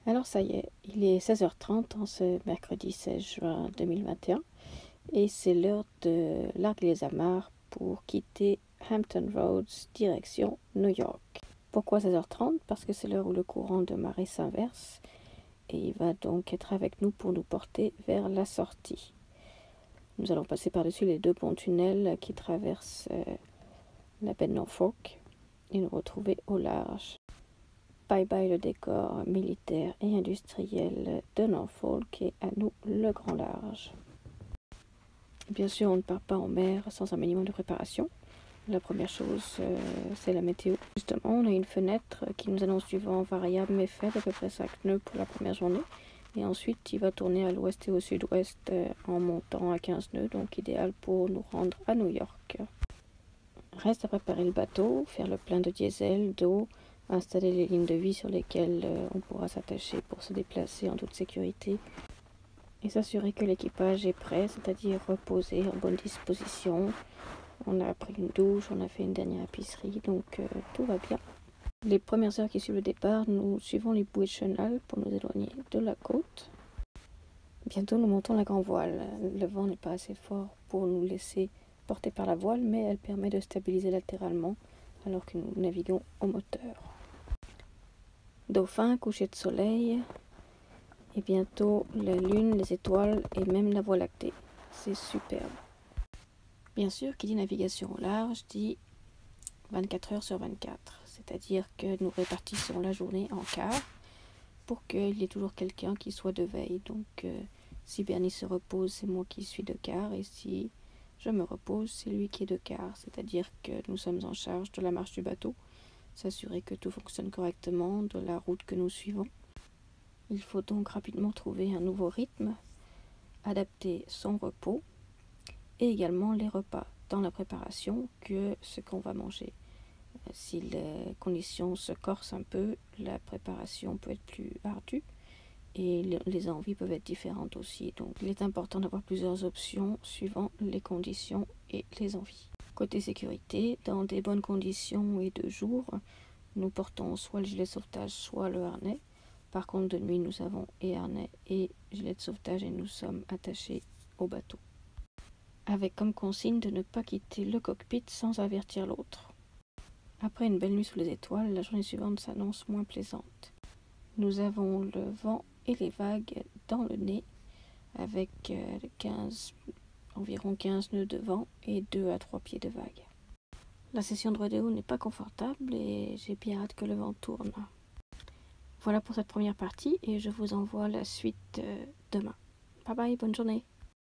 Alors ça y est, il est 16h30 en ce mercredi 16 juin 2021 et c'est l'heure de larguer les amarres pour quitter Hampton Roads direction New York. Pourquoi 16h30? Parce que c'est l'heure où le courant de marée s'inverse et il va donc être avec nous pour nous porter vers la sortie. Nous allons passer par-dessus les deux ponts tunnels qui traversent la baie de Norfolk et nous retrouver au large. Bye bye le décor militaire et industriel de Norfolk et à nous le grand large. Bien sûr, on ne part pas en mer sans un minimum de préparation. La première chose, c'est la météo. Justement, on a une fenêtre qui nous annonce du vent variable mais faible, d'à peu près 5 nœuds pour la première journée. Et ensuite, il va tourner à l'ouest et au sud-ouest en montant à 15 nœuds, donc idéal pour nous rendre à New York. Reste à préparer le bateau, faire le plein de diesel, d'eau, installer les lignes de vie sur lesquelles on pourra s'attacher pour se déplacer en toute sécurité et s'assurer que l'équipage est prêt, c'est-à-dire reposé, en bonne disposition. On a pris une douche, on a fait une dernière épicerie, donc tout va bien. Les premières heures qui suivent le départ, nous suivons les bouées de chenal pour nous éloigner de la côte. Bientôt, nous montons la grand voile. Le vent n'est pas assez fort pour nous laisser porter par la voile, mais elle permet de stabiliser latéralement alors que nous naviguons au moteur. Dauphin, coucher de soleil, et bientôt la lune, les étoiles et même la voie lactée. C'est superbe. Bien sûr, qui dit navigation au large dit 24 heures sur 24, c'est-à-dire que nous répartissons la journée en quarts pour qu'il y ait toujours quelqu'un qui soit de veille. Donc si Bernie se repose, c'est moi qui suis de quart, et si je me repose, c'est lui qui est de quart, c'est-à-dire que nous sommes en charge de la marche du bateau, s'assurer que tout fonctionne correctement, de la route que nous suivons. Il faut donc rapidement trouver un nouveau rythme, adapter son repos et également les repas, tant la préparation que ce qu'on va manger. Si les conditions se corsent un peu, la préparation peut être plus ardue et les envies peuvent être différentes aussi. Donc il est important d'avoir plusieurs options suivant les conditions et les envies. Côté sécurité, dans des bonnes conditions et de jour, nous portons soit le gilet de sauvetage, soit le harnais. Par contre, de nuit, nous avons et harnais et gilet de sauvetage et nous sommes attachés au bateau. Avec comme consigne de ne pas quitter le cockpit sans avertir l'autre. Après une belle nuit sous les étoiles, la journée suivante s'annonce moins plaisante. Nous avons le vent et les vagues dans le nez avec environ 15 nœuds de vent et 2 à 3 pieds de vagues. La session de rodéo n'est pas confortable et j'ai bien hâte que le vent tourne. Voilà pour cette première partie et je vous envoie la suite demain. Bye bye, bonne journée.